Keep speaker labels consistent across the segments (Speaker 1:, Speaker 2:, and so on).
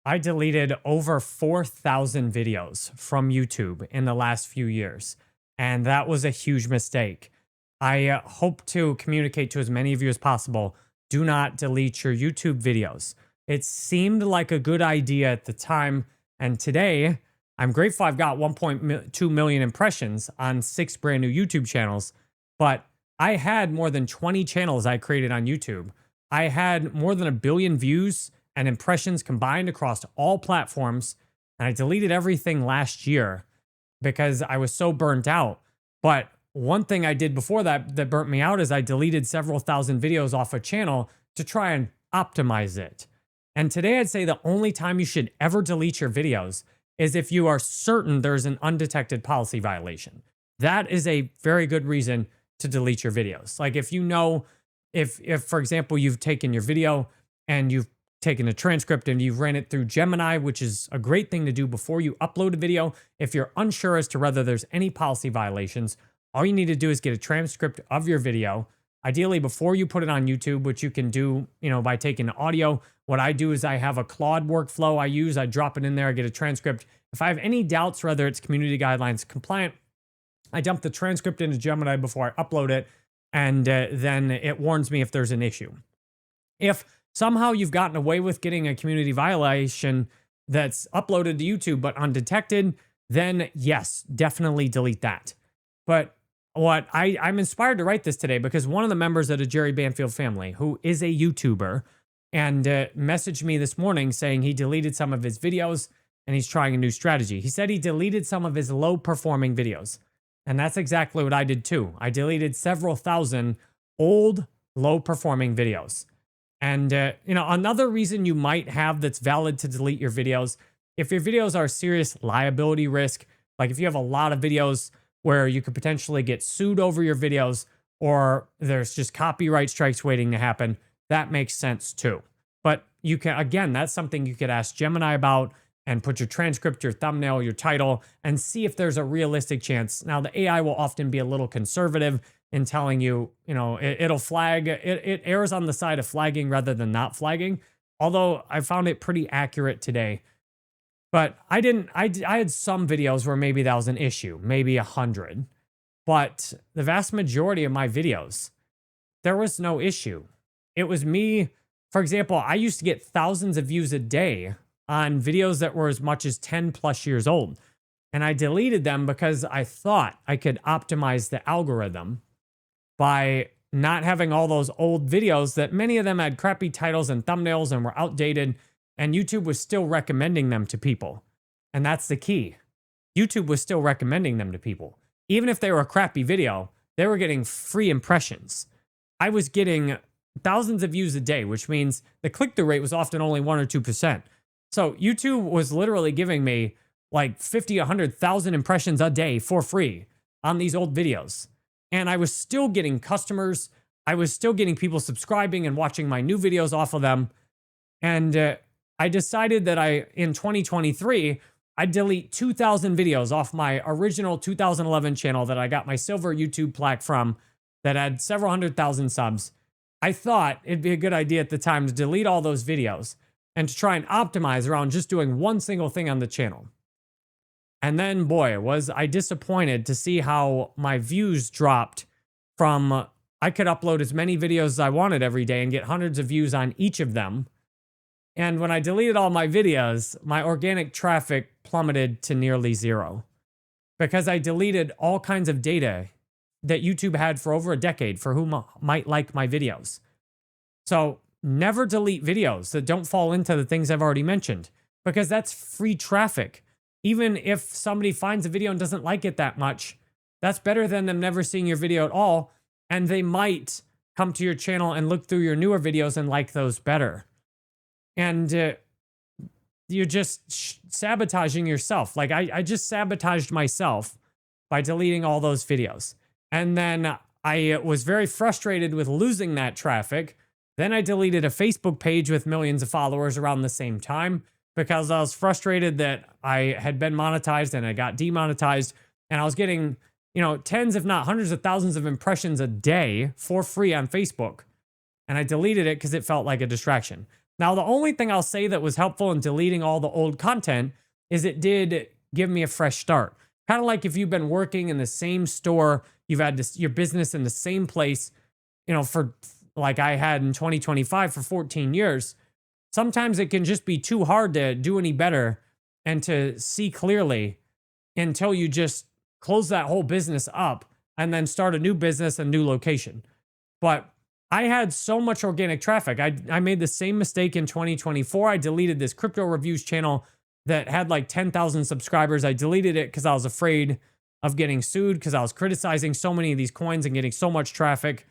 Speaker 1: I deleted over 4,000 videos from YouTube in the last few years, and that was a huge mistake. I hope to communicate to as many of you as possible. Do not delete your YouTube videos. It seemed like a good idea at the time, and today I'm grateful I've got 1.2 million impressions on 6 brand new YouTube channels, but I had more than 20 channels I created on YouTube. I had more than 1 billion views and impressions combined across all platforms. And I deleted everything last year because I was so burnt out. But one thing I did before that burnt me out is I deleted several thousand videos off a channel to try and optimize it. And today I'd say the only time you should ever delete your videos is if you are certain there's an undetected policy violation. That is a very good reason to delete your videos. Like if you know, if for example, you've taken your video and you've taken a transcript and you've ran it through Gemini, which is a great thing to do before you upload a video. If you're unsure as to whether there's any policy violations, all you need to do is get a transcript of your video, ideally before you put it on YouTube, which you can do, by taking audio. What I do is I have a Claude workflow I use. I drop it in there, I get a transcript. If I have any doubts whether it's community guidelines compliant, I dump the transcript into Gemini before I upload it, and then it warns me if there's an issue. If somehow you've gotten away with getting a community violation that's uploaded to YouTube but undetected, then yes, definitely delete that. But I'm inspired to write this today because one of the members of the Jerry Banfield family, who is a YouTuber, and messaged me this morning saying he deleted some of his videos and he's trying a new strategy. He said he deleted some of his low performing videos. And that's exactly what I did too. I deleted several thousand old, low performing videos. And, another reason you might have that's valid to delete your videos, if your videos are a serious liability risk, like if you have a lot of videos where you could potentially get sued over your videos, or there's just copyright strikes waiting to happen, that makes sense too. But you can, again, that's something you could ask Gemini about and put your transcript, your thumbnail, your title, and see if there's a realistic chance. Now, the AI will often be a little conservative in telling you, it'll flag, it errs on the side of flagging rather than not flagging. Although I found it pretty accurate today. But I had some videos where maybe that was an issue, maybe 100. But the vast majority of my videos, there was no issue. It was me, for example, I used to get thousands of views a day on videos that were as much as 10 plus years old. And I deleted them because I thought I could optimize the algorithm by not having all those old videos that many of them had crappy titles and thumbnails and were outdated, and YouTube was still recommending them to people. And that's the key. YouTube was still recommending them to people. Even if they were a crappy video, they were getting free impressions. I was getting thousands of views a day, which means the click-through rate was often only 1 or 2%. So YouTube was literally giving me like 50, 100,000 impressions a day for free on these old videos. And I was still getting customers. I was still getting people subscribing and watching my new videos off of them. And I decided that in 2023, I'd delete 2,000 videos off my original 2011 channel that I got my silver YouTube plaque from that had several 100,000 subs. I thought it'd be a good idea at the time to delete all those videos and to try and optimize around just doing one single thing on the channel. And then, boy, was I disappointed to see how my views dropped from, I could upload as many videos as I wanted every day and get hundreds of views on each of them. And when I deleted all my videos, my organic traffic plummeted to nearly zero because I deleted all kinds of data that YouTube had for over a decade for whom might like my videos. So never delete videos that don't fall into the things I've already mentioned, because that's free traffic. Even if somebody finds a video and doesn't like it that much, that's better than them never seeing your video at all. And they might come to your channel and look through your newer videos and like those better. And you're just sabotaging yourself. Like I just sabotaged myself by deleting all those videos. And then I was very frustrated with losing that traffic. Then I deleted a Facebook page with millions of followers around the same time because I was frustrated that I had been monetized and I got demonetized. And I was getting, tens if not hundreds of thousands of impressions a day for free on Facebook. And I deleted it because it felt like a distraction. Now, the only thing I'll say that was helpful in deleting all the old content is it did give me a fresh start. Kind of like if you've been working in the same store, you've had your business in the same place, for like I had in 2025 for 14 years. Sometimes it can just be too hard to do any better and to see clearly until you just close that whole business up and then start a new business and new location. But I had so much organic traffic. I made the same mistake in 2024. I deleted this crypto reviews channel that had like 10,000 subscribers. I deleted it because I was afraid of getting sued because I was criticizing so many of these coins and getting so much traffic,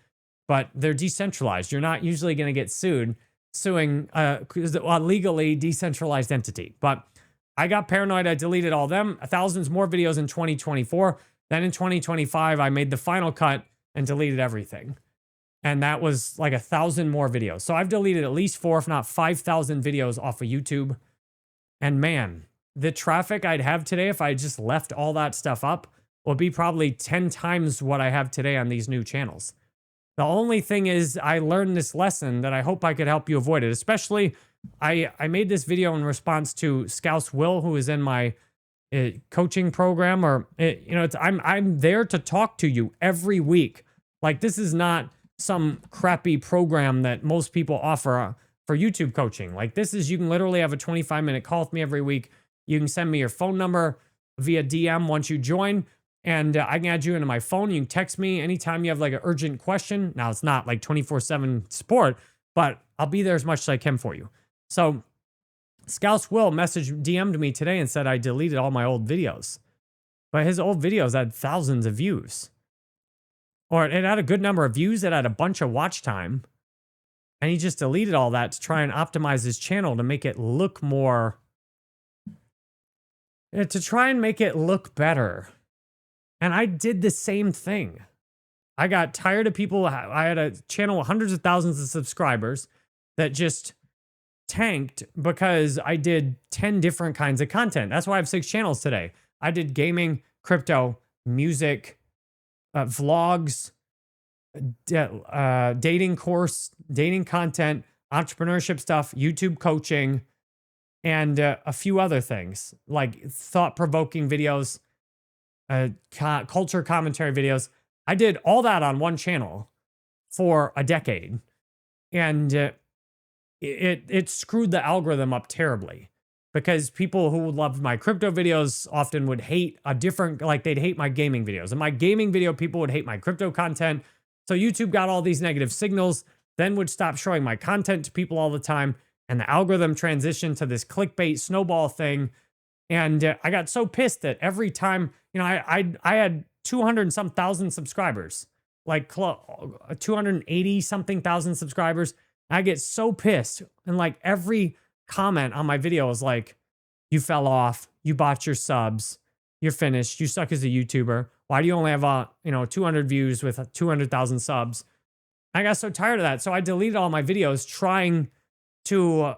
Speaker 1: but they're decentralized. You're not usually going to get suing a legally decentralized entity. But I got paranoid. I deleted all them, thousands more videos in 2024. Then in 2025, I made the final cut and deleted everything. And that was like 1,000 more videos. So I've deleted at least 4, if not 5,000 videos off of YouTube. And man, the traffic I'd have today if I just left all that stuff up would be probably 10 times what I have today on these new channels. The only thing is I learned this lesson that I hope I could help you avoid it. Especially, I made this video in response to Scouse Will, who is in my coaching program. I'm there to talk to you every week. Like, this is not some crappy program that most people offer for YouTube coaching. Like, this is, you can literally have a 25-minute call with me every week. You can send me your phone number via DM once you join, and I can add you into my phone. You can text me anytime you have like an urgent question. Now, it's not like 24/7 support, but I'll be there as much as I can for you. So Scouse Will DM'd me today and said I deleted all my old videos, but his old videos had thousands of views, or it had a good number of views. It had a bunch of watch time. And he just deleted all that to try and optimize his channel to make it look more, to try and make it look better. And I did the same thing. I got tired of people. I had a channel with hundreds of thousands of subscribers that just tanked because I did 10 different kinds of content. That's why I have 6 channels today. I did gaming, crypto, music, vlogs, dating course, dating content, entrepreneurship stuff, YouTube coaching, and a few other things like thought-provoking videos, culture commentary videos. I did all that on one channel for a decade, and it screwed the algorithm up terribly because people who loved my crypto videos often would hate they'd hate my gaming videos, and my gaming video people would hate my crypto content. So YouTube got all these negative signals, then would stop showing my content to people all the time. And the algorithm transitioned to this clickbait snowball thing. And I got so pissed that every time, I had 200 and some thousand subscribers, like 280 something thousand subscribers. I get so pissed. And like every comment on my video is like, you fell off, you bought your subs, you're finished, you suck as a YouTuber. Why do you only have 200 views with 200,000 subs? I got so tired of that. So I deleted all my videos trying to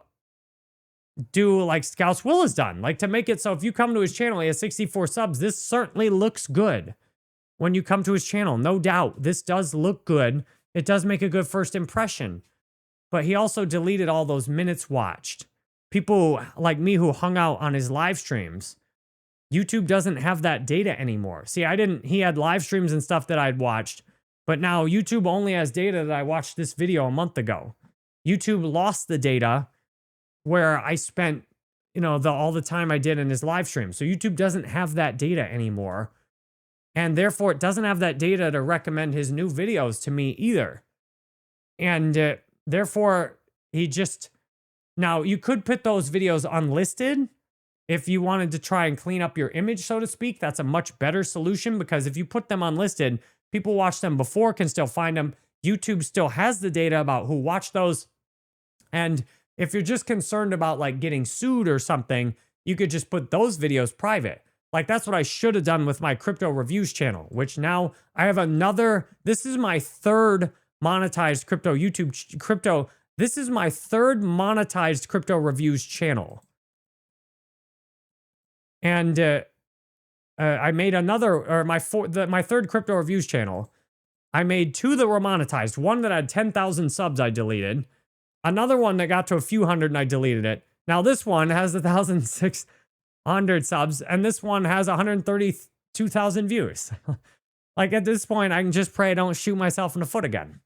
Speaker 1: do like Scouse Will has done, like to make it so if you come to his channel, he has 64 subs. This certainly looks good when you come to his channel. No doubt. This does look good. It does make a good first impression. But he also deleted all those minutes watched. People like me who hung out on his live streams. YouTube doesn't have that data anymore. See, he had live streams and stuff that I'd watched, but now YouTube only has data that I watched this video a month ago. YouTube lost the data where I spent, all the time I did in his live stream. So YouTube doesn't have that data anymore. And therefore it doesn't have that data to recommend his new videos to me either. And therefore now you could put those videos unlisted. If you wanted to try and clean up your image, so to speak, that's a much better solution because if you put them unlisted, people watch them before can still find them. YouTube still has the data about who watched those. And if you're just concerned about like getting sued or something, you could just put those videos private. Like that's what I should have done with my crypto reviews channel, which now I have this is my third monetized this is my third monetized crypto reviews channel. And I made my third crypto reviews channel. I made 2 that were monetized. One that had 10,000 subs I deleted. Another one that got to a few hundred and I deleted it. Now this one has 1,600 subs and this one has 132,000 views. Like at this point, I can just pray I don't shoot myself in the foot again.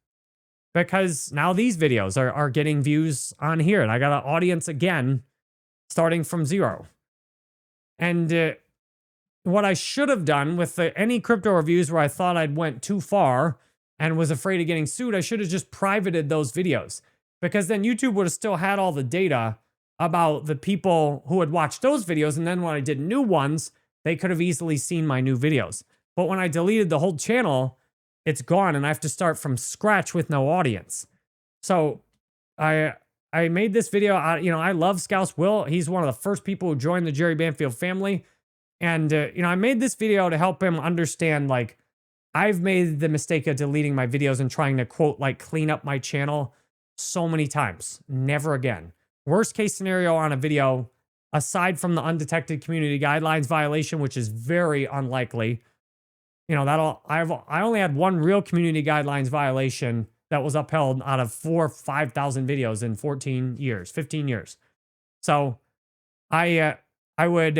Speaker 1: Because now these videos are getting views on here. And I got an audience again, starting from 0. And what I should have done with any crypto reviews where I thought I'd went too far and was afraid of getting sued, I should have just privated those videos. Because then YouTube would have still had all the data about the people who had watched those videos. And then when I did new ones, they could have easily seen my new videos. But when I deleted the whole channel, it's gone and I have to start from scratch with no audience. So I made this video. I love Scouse Will. He's one of the first people who joined the Jerry Banfield family. And, I made this video to help him understand, like, I've made the mistake of deleting my videos and trying to, quote, like, clean up my channel so many times. Never again. Worst case scenario on a video, aside from the undetected community guidelines violation, which is very unlikely, I only had one real community guidelines violation that was upheld out of 4,000 or 5,000 videos in 15 years. So I would,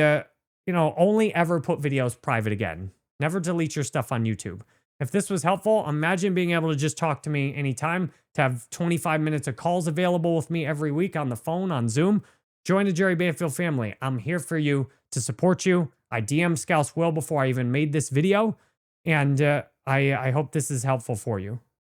Speaker 1: only ever put videos private again. Never delete your stuff on YouTube. If this was helpful, imagine being able to just talk to me anytime, to have 25 minutes of calls available with me every week on the phone, on Zoom. Join the Jerry Banfield family. I'm here for you to support you. I DM'd Scouse Will before I even made this video. And I hope this is helpful for you.